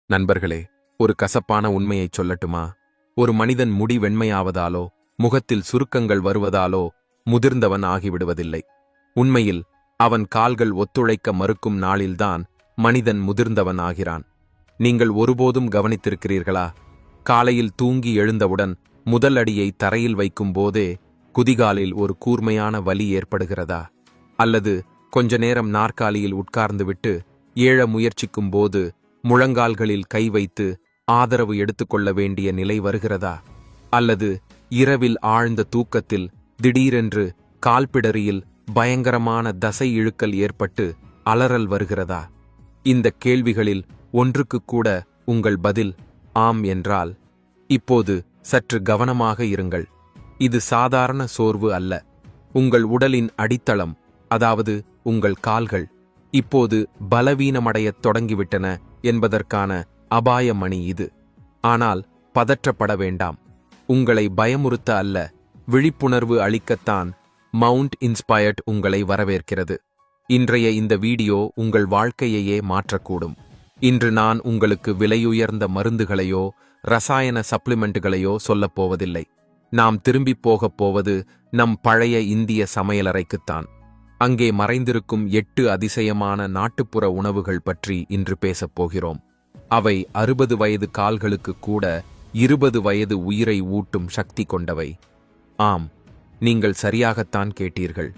நண்பர்களே, ஒரு கசப்பான உண்மையைச் சொல்லட்டுமா? ஒரு மனிதன் முடி வெண்மையாவதாலோ முகத்தில் சுருக்கங்கள் வருவதாலோ முதிர்ந்தவன் ஆகிவிடுவதில்லை. உண்மையில் அவன் கால்கள் ஒத்துழைக்க மறுக்கும் நாளில்தான் மனிதன் முதிர்ந்தவன் ஆகிறான். நீங்கள் ஒருபோதும் கவனித்திருக்கிறீர்களா? காலையில் தூங்கி எழுந்தவுடன் முதல் அடியை தரையில் வைக்கும் போதே குதிகாலில் ஒரு கூர்மையான வலி ஏற்படுகிறதா? அல்லது கொஞ்ச நேரம் நாற்காலியில் உட்கார்ந்துவிட்டு ஏழ முயற்சிக்கும் போது முழங்கால்களில் கை வைத்து ஆதரவு எடுத்துக்கொள்ள வேண்டிய நிலை வருகிறதா? அல்லது இரவில் ஆழ்ந்த தூக்கத்தில் திடீரென்று கால்பிடரியில் பயங்கரமான தசை இழுக்கல் ஏற்பட்டு அலறல் வருகிறதா? இந்த கேள்விகளில் ஒன்றுக்கு கூட உங்கள் பதில் ஆம் என்றால், இப்போது சற்று கவனமாக இருங்கள். இது சாதாரண சோர்வு அல்ல. உங்கள் உடலின் அடித்தளம், அதாவது உங்கள் கால்கள், இப்போது பலவீனமடையத் தொடங்கிவிட்டன என்பதற்கான அபாய மணி இது. ஆனால் பதற்றப்பட வேண்டாம். உங்களை பயமுறுத்த அல்ல, விழிப்புணர்வு அளிக்கத்தான் மவுண்ட் இன்ஸ்பயர்ட் உங்களை வரவேற்கிறது. இன்றைய இந்த வீடியோ உங்கள் வாழ்க்கையையே மாற்றக்கூடும். இன்று நான் உங்களுக்கு விலையுயர்ந்த மருந்துகளையோ ரசாயன சப்ளிமெண்ட்டுகளையோ சொல்லப்போவதில்லை. நாம் திரும்பிப் போகப் போவது நம் பழைய இந்திய சமையலறைக்குத்தான். அங்கே மறைந்திருக்கும் 8 அதிசயமான நாட்டுப்புற உணவுகள் பற்றி இன்று பேசப் போகிறோம். அவை 60 வயது கால்களுக்கு கூட 20 வயது உயிரை ஊட்டும் சக்தி கொண்டவை. ஆம், நீங்கள் சரியாகத்தான் கேட்டீர்கள்.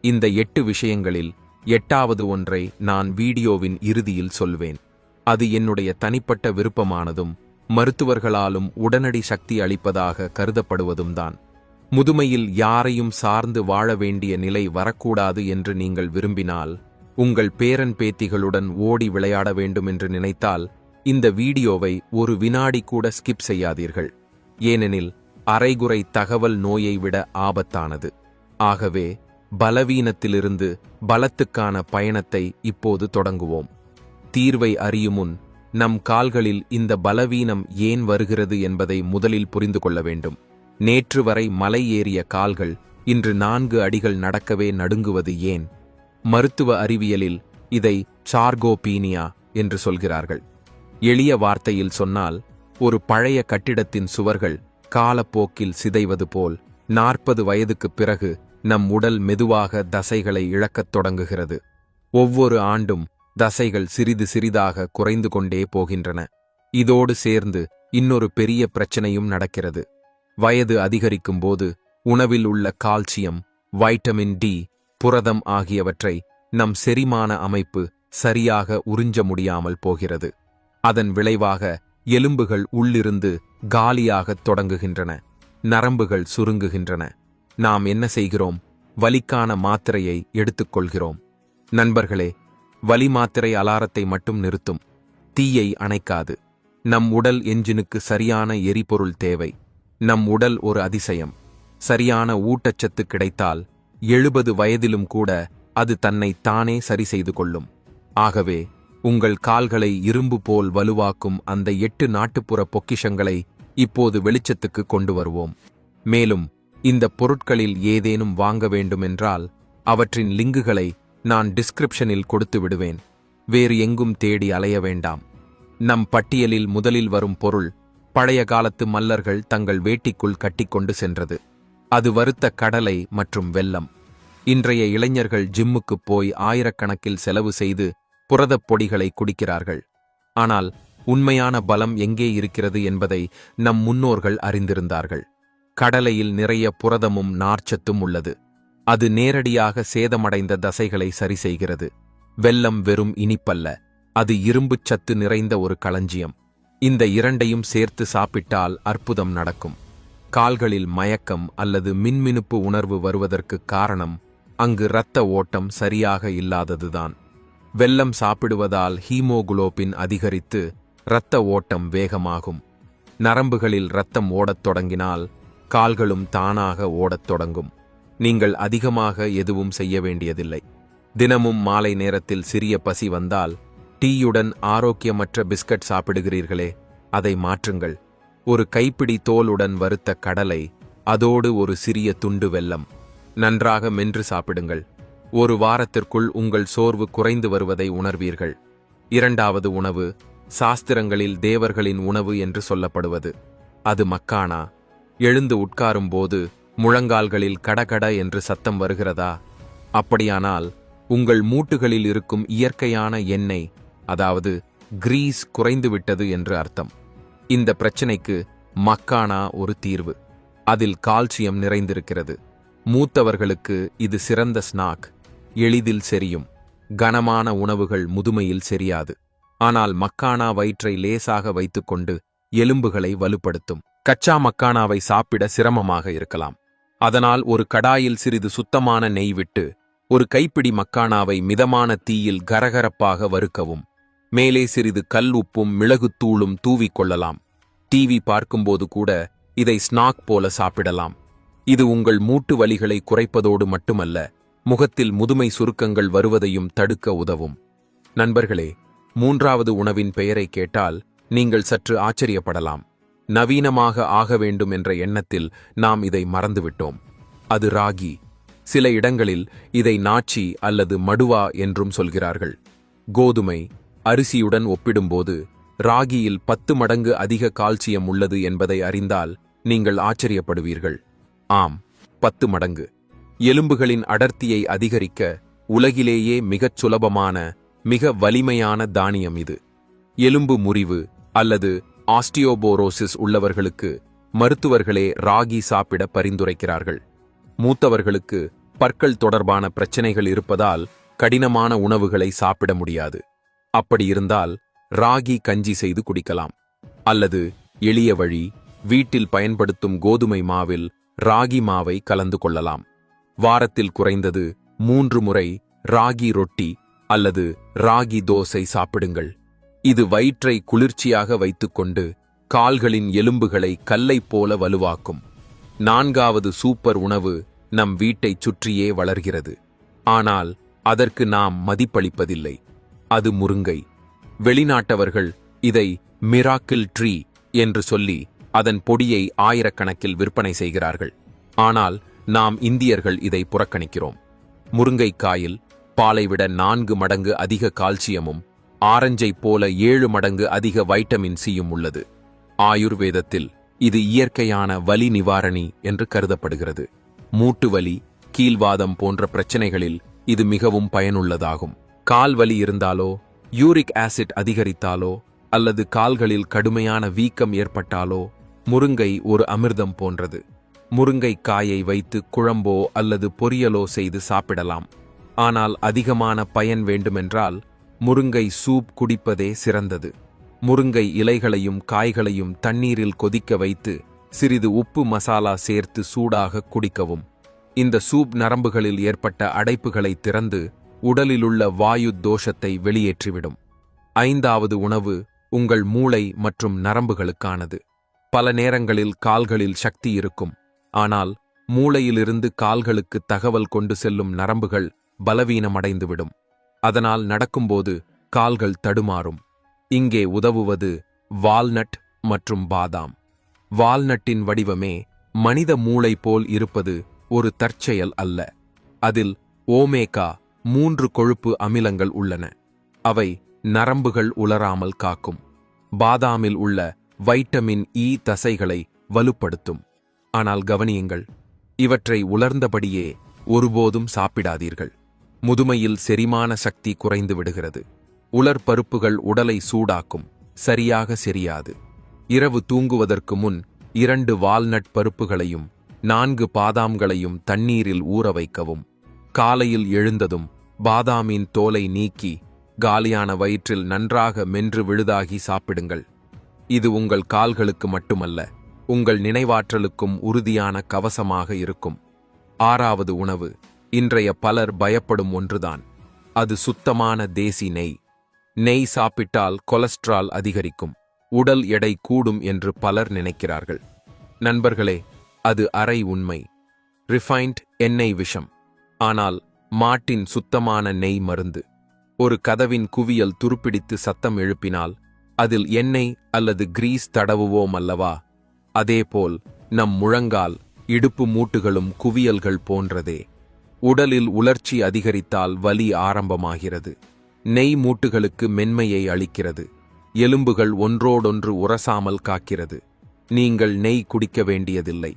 இந்த 8 விஷயங்களில் 8வது ஒன்றை நான் வீடியோவின் இறுதியில் சொல்வேன். அது என்னுடைய தனிப்பட்ட விருப்பமானதும் மருத்துவர்களாலும் உடனடி சக்தி அளிப்பதாக கருதப்படுவதும் தான். முதுமையில் யாரையும் சார்ந்து வாழ வேண்டிய நிலை வரக்கூடாது என்று நீங்கள் விரும்பினால், உங்கள் பேரன் பேத்திகளுடன் ஓடி விளையாட வேண்டும் என்று நினைத்தால், இந்த வீடியோவை ஒரு வினாடி கூட ஸ்கிப் செய்யாதீர்கள். ஏனெனில் அரைகுறை தகவல் நோயை விட ஆபத்தானது. ஆகவே பலவீனத்திலிருந்து பலத்துக்கான பயணத்தை இப்போது தொடங்குவோம். தீர்வை அறியும் முன் நம் கால்களில் இந்த பலவீனம் ஏன் வருகிறது என்பதை முதலில் புரிந்து கொள்ள வேண்டும். நேற்று வரை மலை ஏறிய கால்கள் இன்று 4 அடிகள் நடக்கவே நடுங்குவது ஏன்? மருத்துவ அறிவியலில் இதை சார்கோபீனியா என்று சொல்கிறார்கள். எளிய வார்த்தையில் சொன்னால், ஒரு பழைய கட்டிடத்தின் சுவர்கள் காலப்போக்கில் சிதைவது போல் 40 வயதுக்குப் பிறகு நம் உடல் மெதுவாக தசைகளை இழக்கத் தொடங்குகிறது. ஒவ்வொரு ஆண்டும் தசைகள் சிறிது சிறிதாக குறைந்து கொண்டே போகின்றன. இதோடு சேர்ந்து இன்னொரு பெரிய பிரச்சனையும் நடக்கிறது. வயது அதிகரிக்கும் போது உணவில் உள்ள கால்சியம், வைட்டமின் டி, புரதம் ஆகியவற்றை நம் செரிமான அமைப்பு சரியாக உறிஞ்ச முடியாமல் போகிறது. அதன் விளைவாக எலும்புகள் உள்ளிருந்து காலியாகத் தொடங்குகின்றன. நரம்புகள் சுருங்குகின்றன. நாம் என்ன செய்கிறோம்? வலிக்கான மாத்திரையை எடுத்துக்கொள்கிறோம். நண்பர்களே, வலி மாத்திரை அலாரத்தை மட்டும் நிறுத்தும், தீயை அணைக்காது. நம் உடல் என்ஜினுக்கு சரியான எரிபொருள் தேவை. நம் உடல் ஒரு அதிசயம். சரியான ஊட்டச்சத்து கிடைத்தால் 70 வயதிலும் கூட அது தன்னை தானே சரி செய்து கொள்ளும். ஆகவே உங்கள் கால்களை இரும்பு போல் வலுவாக்கும் அந்த 8 நாட்டுப்புற பொக்கிஷங்களை இப்போது வெளிச்சத்துக்கு கொண்டு வருவோம். மேலும் இந்த பொருட்களில் ஏதேனும் வாங்க வேண்டுமென்றால் அவற்றின் லிங்குகளை நான் டிஸ்கிரிப்ஷனில் கொடுத்து விடுவேன். வேறு எங்கும் தேடி அலைய வேண்டாம். நம் பட்டியலில் முதலில் வரும் பொருள் பழைய காலத்து மல்லர்கள் தங்கள் வேட்டிக்குள் கட்டிக்கொண்டு சென்றது. அது வறுத்த கடலை மற்றும் வெல்லம். இன்றைய இளைஞர்கள் ஜிம்முக்குப் போய் ஆயிரக்கணக்கில் செலவு செய்து புரதப் பொடிகளை குடிக்கிறார்கள். ஆனால் உண்மையான பலம் எங்கே இருக்கிறது என்பதை நம் முன்னோர்கள் அறிந்திருந்தார்கள். கடலையில் நிறைய புரதமும் நார்ச்சத்தும் உள்ளது. அது நேரடியாக சேதமடைந்த தசைகளை சரி செய்கிறது. வெல்லம் வெறும் இனிப்பல்ல, அது இரும்புச் சத்து நிறைந்த ஒரு களஞ்சியம். இந்த இரண்டையும் சேர்த்து சாப்பிட்டால் அற்புதம் நடக்கும். கால்களில் மயக்கம் அல்லது மின்மினுப்பு உணர்வு வருவதற்கு காரணம் அங்கு இரத்த ஓட்டம் சரியாக இல்லாததுதான். வெல்லம் சாப்பிடுவதால் ஹீமோகுளோபின் அதிகரித்து இரத்த ஓட்டம் வேகமாகும். நரம்புகளில் இரத்தம் ஓடத் தொடங்கினால் கால்களும் தானாக ஓடத் தொடங்கும். நீங்கள் அதிகமாக எதுவும் செய்ய வேண்டியதில்லை. தினமும் மாலை நேரத்தில் சிறிய பசி வந்தால் டீயுடன் ஆரோக்கியமற்ற பிஸ்கட் சாப்பிடுகிறீர்களே, அதை மாற்றுங்கள். ஒரு கைப்பிடி தோலுடன் வறுத்த கடலை, அதோடு ஒரு சிறிய துண்டு வெல்லம். நன்றாக மென்று சாப்பிடுங்கள். ஒரு வாரத்திற்குள் உங்கள் சோர்வு குறைந்து வருவதை உணர்வீர்கள். 2வது உணவு சாஸ்திரங்களில் தேவர்களின் உணவு என்று சொல்லப்படுவது. அது மக்கானா. எழுந்து உட்காரும்போது முழங்கால்களில் கடகட என்று சத்தம் வருகிறதா? அப்படியானால் உங்கள் மூட்டுகளில் இருக்கும் இயற்கையான எண்ணெய், அதாவது கிரீஸ், குறைந்துவிட்டது என்று அர்த்தம். இந்த பிரச்சினைக்கு மக்கானா ஒரு தீர்வு. அதில் கால்சியம் நிறைந்திருக்கிறது. மூத்தவர்களுக்கு இது சிறந்த ஸ்நாக். எளிதில் செரியும். கனமான உணவுகள் முதுமையில் செரியாது. ஆனால் மக்கானா வயிற்றை லேசாக வைத்துக்கொண்டு எலும்புகளை வலுப்படுத்தும். கச்சா மக்கானாவை சாப்பிட சிரமமாக இருக்கலாம். அதனால் ஒரு கடாயில் சிறிது சுத்தமான நெய் விட்டு ஒரு கைப்பிடி மக்கானாவை மிதமான தீயில் கரகரப்பாக வறுக்கவும். மேலே சிறிது கல் உப்பும் மிளகுத்தூளும் தூவிக்கொள்ளலாம். டிவி பார்க்கும்போது கூட இதை ஸ்நாக் போல சாப்பிடலாம். இது உங்கள் மூட்டு வலிகளை குறைப்பதோடு மட்டுமல்ல, முகத்தில் முதுமை சுருக்கங்கள் வருவதையும் தடுக்க உதவும். நண்பர்களே, மூன்றாவது உணவின் பெயரை கேட்டால் நீங்கள் சற்று ஆச்சரியப்படலாம். நவீனமாக ஆக வேண்டும் என்ற எண்ணத்தில் நாம் இதை மறந்துவிட்டோம். அது ராகி. சில இடங்களில் இதை நாச்சி அல்லது மடுவா என்றும் சொல்கிறார்கள். கோதுமை, அரிசியுடன் ஒப்பிடும்போது ராகியில் 10 மடங்கு அதிக கால்சியம் உள்ளது என்பதை அறிந்தால் நீங்கள் ஆச்சரியப்படுவீர்கள். ஆம், 10 மடங்கு. எலும்புகளின் அடர்த்தியை அதிகரிக்க உலகிலேயே மிகச் சுலபமான, மிக வலிமையான தானியம் இது. எலும்பு முறிவு அல்லது ஆஸ்டியோபோரோசிஸ் உள்ளவர்களுக்கு மருத்துவர்களே ராகி சாப்பிட பரிந்துரைக்கிறார்கள். மூத்தவர்களுக்கு பற்கள் தொடர்பான பிரச்சனைகள் இருப்பதால் கடினமான உணவுகளை சாப்பிட முடியாது. அப்படி இருந்தால் ராகி கஞ்சி செய்து குடிக்கலாம். அல்லது எளிய வழி, வீட்டில் பயன்படுத்தும் கோதுமை மாவில் ராகி மாவை கலந்து கொள்ளலாம். வாரத்தில் குறைந்தது 3 முறை ராகி ரொட்டி அல்லது ராகி தோசை சாப்பிடுங்கள். இது வயிற்றை குளிர்ச்சியாக வைத்துக்கொண்டு கால்களின் எலும்புகளை கல்லைப் போல வலுவாக்கும். 4வது சூப்பர் உணவு நம் வீட்டைச் சுற்றியே வளர்கிறது. ஆனால் அதற்கு நாம் மதிப்பளிப்பதில்லை. அது முருங்கை. வெளிநாட்டவர்கள் இதை மிராக்கிள் ட்ரீ என்று சொல்லி அதன் பொடியை ஆயிரக்கணக்கில் விற்பனை செய்கிறார்கள். ஆனால் நாம் இந்தியர்கள் இதை புறக்கணிக்கிறோம். முருங்கைக்காயில் பாலை விட 4 மடங்கு அதிக கால்சியமும் ஆரஞ்சைப் போல 7 மடங்கு அதிக வைட்டமின் சியும் உள்ளது. ஆயுர்வேதத்தில் இது இயற்கையான வலி நிவாரணி என்று கருதப்படுகிறது. மூட்டு வலி, கீல்வாதம் போன்ற பிரச்சனைகளில் இது மிகவும் பயனுள்ளதாகும். கால் வலி இருந்தாலோ, யூரிக் ஆசிட் அதிகரித்தாலோ அல்லது கால்களில் கடுமையான வீக்கம் ஏற்பட்டாலோ முருங்கை ஒரு அமிர்தம் போன்றது. முருங்கைக்காயை வைத்து குழம்போ அல்லது பொரியலோ செய்து சாப்பிடலாம். ஆனால் அதிகமான பயன் வேண்டுமென்றால் முருங்கை சூப் குடிப்பதே சிறந்தது. முருங்கை இலைகளையும் காய்களையும் தண்ணீரில் கொதிக்க வைத்து சிறிது உப்பு மசாலா சேர்த்து சூடாக குடிக்கவும். இந்த சூப் நரம்புகளில் ஏற்பட்ட அடைப்புகளை திறந்து உடலிலுள்ள வாயு தோஷத்தை வெளியேற்றிவிடும். 5வது உணவு உங்கள் மூளை மற்றும் நரம்புகளுக்கானது. பல நேரங்களில் கால்களில் சக்தி இருக்கும். ஆனால் மூளையிலிருந்து கால்களுக்கு தகவல் கொண்டு செல்லும் நரம்புகள் பலவீனமடைந்துவிடும். அதனால் நடக்கும்போது கால்கள் தடுமாறும். இங்கே உதவுவது வால்நட் மற்றும் பாதாம். வால்நட்டின் வடிவமே மனித மூளை போல் இருப்பது ஒரு தற்செயல் அல்ல. அதில் ஓமேகா 3 கொழுப்பு அமிலங்கள் உள்ளன. அவை நரம்புகள் உலராமல் காக்கும். பாதாமில் உள்ள வைட்டமின் இ தசைகளை வலுப்படுத்தும். ஆனால் கவனியுங்கள், இவற்றை உலர்ந்தபடியே ஒருபோதும் சாப்பிடாதீர்கள். முதுமையில் செரிமான சக்தி குறைந்து விடுகிறது. உலர் பருப்புகள் உடலை சூடாக்கும். சரியாக செரியாது. இரவு தூங்குவதற்கு முன் 2 வால்நட் பருப்புகளையும் 4 பாதாம்களையும் தண்ணீரில் ஊற வைக்கவும். காலையில் எழுந்ததும் பாதாமின் தோலை நீக்கி காலியான வயிற்றில் நன்றாக மென்று விழுதாகி சாப்பிடுங்கள். இது உங்கள் கால்களுக்கு மட்டுமல்ல, உங்கள் நினைவாற்றலுக்கும் உறுதியான கவசமாக இருக்கும். 6வது உணவு இன்றைய பலர் பயப்படும் ஒன்றுதான். அது சுத்தமான தேசி நெய். நெய் சாப்பிட்டால் கொலஸ்ட்ரால் அதிகரிக்கும், உடல் எடை கூடும் என்று பலர் நினைக்கிறார்கள். நண்பர்களே, அது அரை உண்மை. ரிஃபைன்ட் எண்ணெய் விஷம். ஆனால் மாட்டின் சுத்தமான நெய் மருந்து. ஒரு கதவின் குவியல் துருப்பிடித்து சத்தம் எழுப்பினால் அதில் எண்ணெய் அல்லது கிரீஸ் தடவுவோம் அல்லவா? அதேபோல் நம் முழங்கால், இடுப்பு மூட்டுகளும் குவியல்கள் போன்றதே. உடலில் உலர்ச்சி அதிகரித்தால் வலி ஆரம்பமாகிறது. நெய் மூட்டுகளுக்கு மென்மையை அளிக்கிறது. எலும்புகள் ஒன்றோடொன்று உரசாமல் காக்கிறது. நீங்கள் நெய் குடிக்க வேண்டியதில்லை.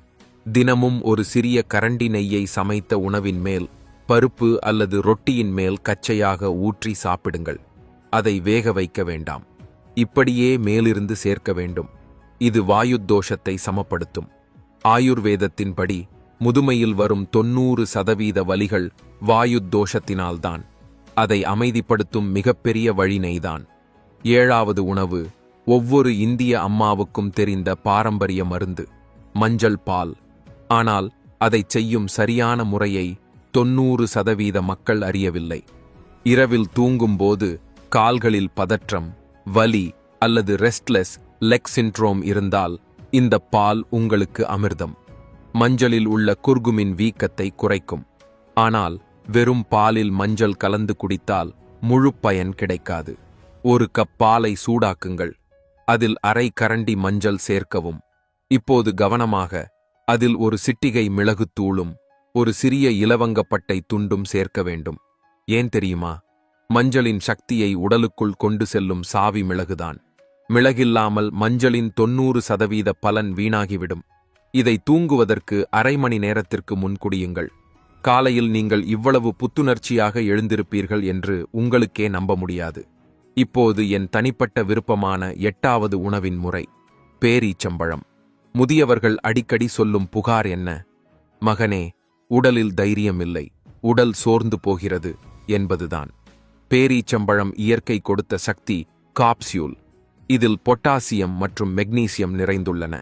தினமும் ஒரு சிறிய கரண்டி நெய்யை சமைத்த உணவின் மேல், பருப்பு அல்லது ரொட்டியின் மேல் கச்சையாக ஊற்றி சாப்பிடுங்கள். அதை வேக வைக்க வேண்டாம். இப்படியே மேலிருந்து சேர்க்க வேண்டும். இது வாயுத்தோஷத்தை சமப்படுத்தும். ஆயுர்வேதத்தின்படி முதுமையில் வரும் 90% வலிகள் வாயுத்தோஷத்தினால்தான். அதை அமைதிப்படுத்தும் மிகப்பெரிய வழி நெய்தான். 7வது உணவு, ஒவ்வொரு இந்திய அம்மாவுக்கும் தெரிந்த பாரம்பரிய மருந்து, மஞ்சள் பால். ஆனால் அதைச் செய்யும் சரியான முறையை 90% மக்கள் அறியவில்லை. இரவில் தூங்கும்போது கால்களில் பதற்றம், வலி அல்லது ரெஸ்ட்லெஸ் லெக் சிண்ட்ரோம் இருந்தால் இந்த பால் உங்களுக்கு அமிர்தம். மஞ்சளில் உள்ள குர்குமின் வீக்கத்தை குறைக்கும். ஆனால் வெறும் பாலில் மஞ்சள் கலந்து குடித்தால் முழு பயன் கிடைக்காது. ஒரு கப் பாலை சூடாக்குங்கள். அதில் அரை கரண்டி மஞ்சள் சேர்க்கவும். இப்போது கவனமாக, அதில் ஒரு சிட்டிகை மிளகுத்தூளும் ஒரு சிறிய இலவங்கப்பட்டை துண்டும் சேர்க்க வேண்டும். ஏன் தெரியுமா? மஞ்சளின் சக்தியை உடலுக்குள் கொண்டு செல்லும் சாவி மிளகுதான். மிளகில்லாமல் மஞ்சளின் 90% பலன் வீணாகிவிடும். இதை தூங்குவதற்கு அரை மணி நேரத்திற்கு முன் குடியுங்கள். காலையில் நீங்கள் இவ்வளவு புத்துணர்ச்சியாக எழுந்திருப்பீர்கள் என்று உங்களுக்கே நம்ப முடியாது. இப்போது என் தனிப்பட்ட விருப்பமான 8வது உணவின் முறை, பேரீச்சம்பழம். முதியவர்கள் அடிக்கடி சொல்லும் புகார் என்ன? மகனே, உடலில் தைரியம் இல்லை, உடல் சோர்ந்து போகிறது என்பதுதான். பேரீச்சம்பழம் இயற்கை கொடுத்த சக்தி காப்சியூல். இதில் பொட்டாசியம் மற்றும் மெக்னீசியம் நிறைந்துள்ளன.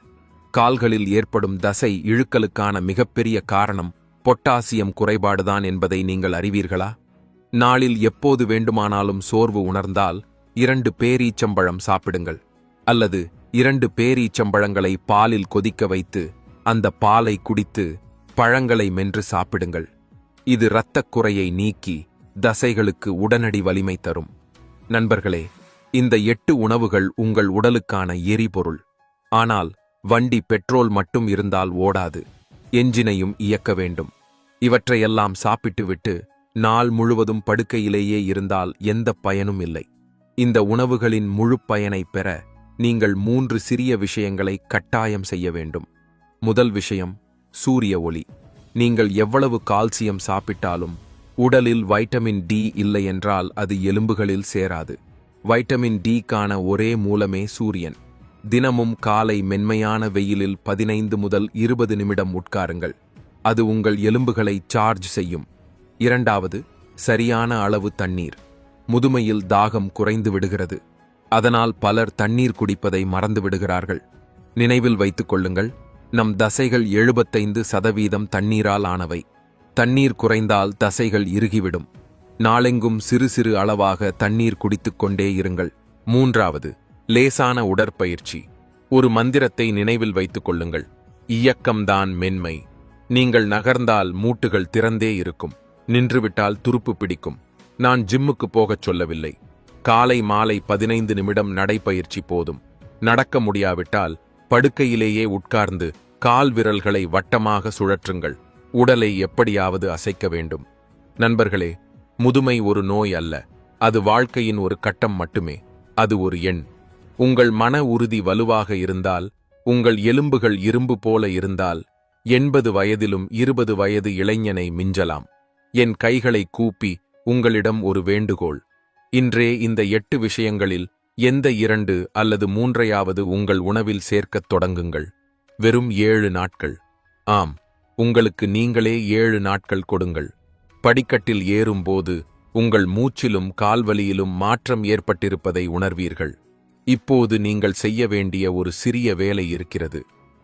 கால்களில் ஏற்படும் தசை இழுக்கலுக்கான மிகப்பெரிய காரணம் பொட்டாசியம் குறைபாடுதான் என்பதை நீங்கள் அறிவீர்களா? நாளில் எப்போது வேண்டுமானாலும் சோர்வு உணர்ந்தால் 2 பேரீச்சம்பழம் சாப்பிடுங்கள். அல்லது 2 பேரீச்சம்பழங்களை பாலில் கொதிக்க வைத்து அந்த பாலை குடித்து பழங்களை மென்று சாப்பிடுங்கள். இது இரத்தக் குறையை நீக்கி தசைகளுக்கு உடனடி வலிமை தரும். நண்பர்களே, இந்த 8 உணவுகள் உங்கள் உடலுக்கான எரிபொருள். ஆனால் வண்டி பெட்ரோல் மட்டும் இருந்தால் ஓடாது. என்ஜினையும் இயக்க வேண்டும். இவற்றையெல்லாம் சாப்பிட்டுவிட்டு நாள் முழுவதும் படுக்கையிலேயே இருந்தால் எந்த பயனும் இல்லை. இந்த உணவுகளின் முழு பயனை பெற நீங்கள் 3 சிறிய விஷயங்களை கட்டாயம் செய்ய வேண்டும். முதல் விஷயம், சூரிய ஒளி. நீங்கள் எவ்வளவு கால்சியம் சாப்பிட்டாலும் உடலில் வைட்டமின் டி இல்லை என்றால் அது எலும்புகளில் சேராது. வைட்டமின் டி-க்கான ஒரே மூலமே சூரியன். தினமும் காலை மென்மையான வெயிலில் 15 முதல் 20 நிமிடம் உட்காருங்கள். அது உங்கள் எலும்புகளை சார்ஜ் செய்யும். 2வது, சரியான அளவு தண்ணீர். முதுமையில் தாகம் குறைந்து விடுகிறது. அதனால் பலர் தண்ணீர் குடிப்பதை மறந்து விடுகிறார்கள். நினைவில் வைத்துக் கொள்ளுங்கள், நம் தசைகள் 75% தண்ணீரால் ஆனவை. தண்ணீர் குறைந்தால் தசைகள் இறுகிவிடும். நாளெங்கும் சிறு சிறு அளவாக தண்ணீர் குடித்துக்கொண்டே இருங்கள். 3வது, லேசான உடற்பயிற்சி. ஒரு மந்திரத்தை நினைவில் வைத்துக் கொள்ளுங்கள். இயக்கம்தான் மென்மை. நீங்கள் நகர்ந்தால் மூட்டுகள் திறந்தே இருக்கும். நின்றுவிட்டால் துருப்பு பிடிக்கும். நான் ஜிம்முக்கு போகச் சொல்லவில்லை. காலை மாலை 15 நிமிடம் நடைப்பயிற்சி போதும். நடக்க முடியாவிட்டால் படுக்கையிலேயே உட்கார்ந்து கால் விரல்களை வட்டமாக சுழற்றுங்கள். உடலை எப்படியாவது அசைக்க வேண்டும். நண்பர்களே, முதுமை ஒரு நோய் அல்ல. அது வாழ்க்கையின் ஒரு கட்டம் மட்டுமே. அது ஒரு எண். உங்கள் மன உறுதி வலுவாக இருந்தால், உங்கள் எலும்புகள் இரும்பு போல இருந்தால், 80 வயதிலும் 20 வயது இளைஞனை மிஞ்சலாம். என் கைகளை கூப்பி உங்களிடம் ஒரு வேண்டுகோள். இன்றே இந்த 8 விஷயங்களில் எந்த 2 அல்லது 3ஐயாவது உங்கள் உணவில் சேர்க்கத் தொடங்குங்கள். வெறும் 7 நாட்கள். ஆம், உங்களுக்கு நீங்களே 7 நாட்கள் கொடுங்கள். படிக்கட்டில் ஏறும்போது உங்கள் மூச்சிலும் கால்வலியிலும் மாற்றம் ஏற்பட்டிருப்பதை உணர்வீர்கள். இப்போது நீங்கள் செய்ய வேண்டிய ஒரு சிறிய வேலை இருக்கிறது.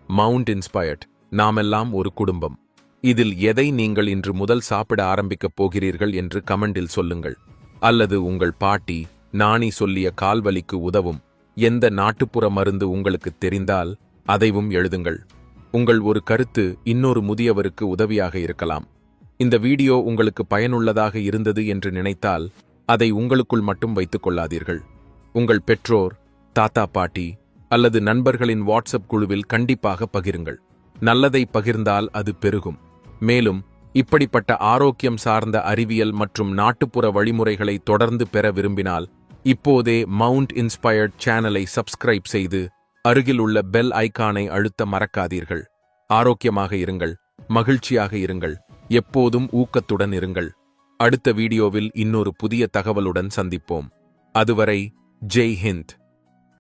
Mount inspired. நாமெல்லாம் ஒரு குடும்பம். இதில் எதை நீங்கள் இன்று முதல் சாப்பிட ஆரம்பிக்கப் போகிறீர்கள் என்று கமெண்டில் சொல்லுங்கள். அல்லது உங்கள் பாட்டி, நாணி சொல்லிய கால்வலிக்கு உதவும் எந்த நாட்டுப்புற மருந்து உங்களுக்கு தெரிந்தால் அதைவும் எழுதுங்கள். உங்கள் ஒரு கருத்து இன்னொரு முதியவருக்கு உதவியாக இருக்கலாம். இந்த வீடியோ உங்களுக்கு பயனுள்ளதாக இருந்தது என்று நினைத்தால் அதை உங்களுக்குள் மட்டும் வைத்துக் கொள்ளாதீர்கள். உங்கள் பெற்றோர், தாத்தா பாட்டி அல்லது நண்பர்களின் வாட்ஸ்அப் குழுவில் கண்டிப்பாக பகிருங்கள். நல்லதை பகிர்ந்தால் அது பெருகும். மேலும் இப்படிப்பட்ட ஆரோக்கியம் சார்ந்த அறிவியல் மற்றும் நாட்டுப்புற வழிமுறைகளை தொடர்ந்து பெற விரும்பினால் இப்போதே மவுண்ட் இன்ஸ்பயர்ட் சேனலை சப்ஸ்கிரைப் செய்து அருகில் உள்ள பெல் ஐகானை அழுத்த மறக்காதீர்கள். ஆரோக்கியமாக இருங்கள், மகிழ்ச்சியாக இருங்கள், எப்போதும் ஊக்கத்துடன் இருங்கள். அடுத்த வீடியோவில் இன்னொரு புதிய தகவலுடன் சந்திப்போம். அதுவரை ஜெய் ஹிந்த்.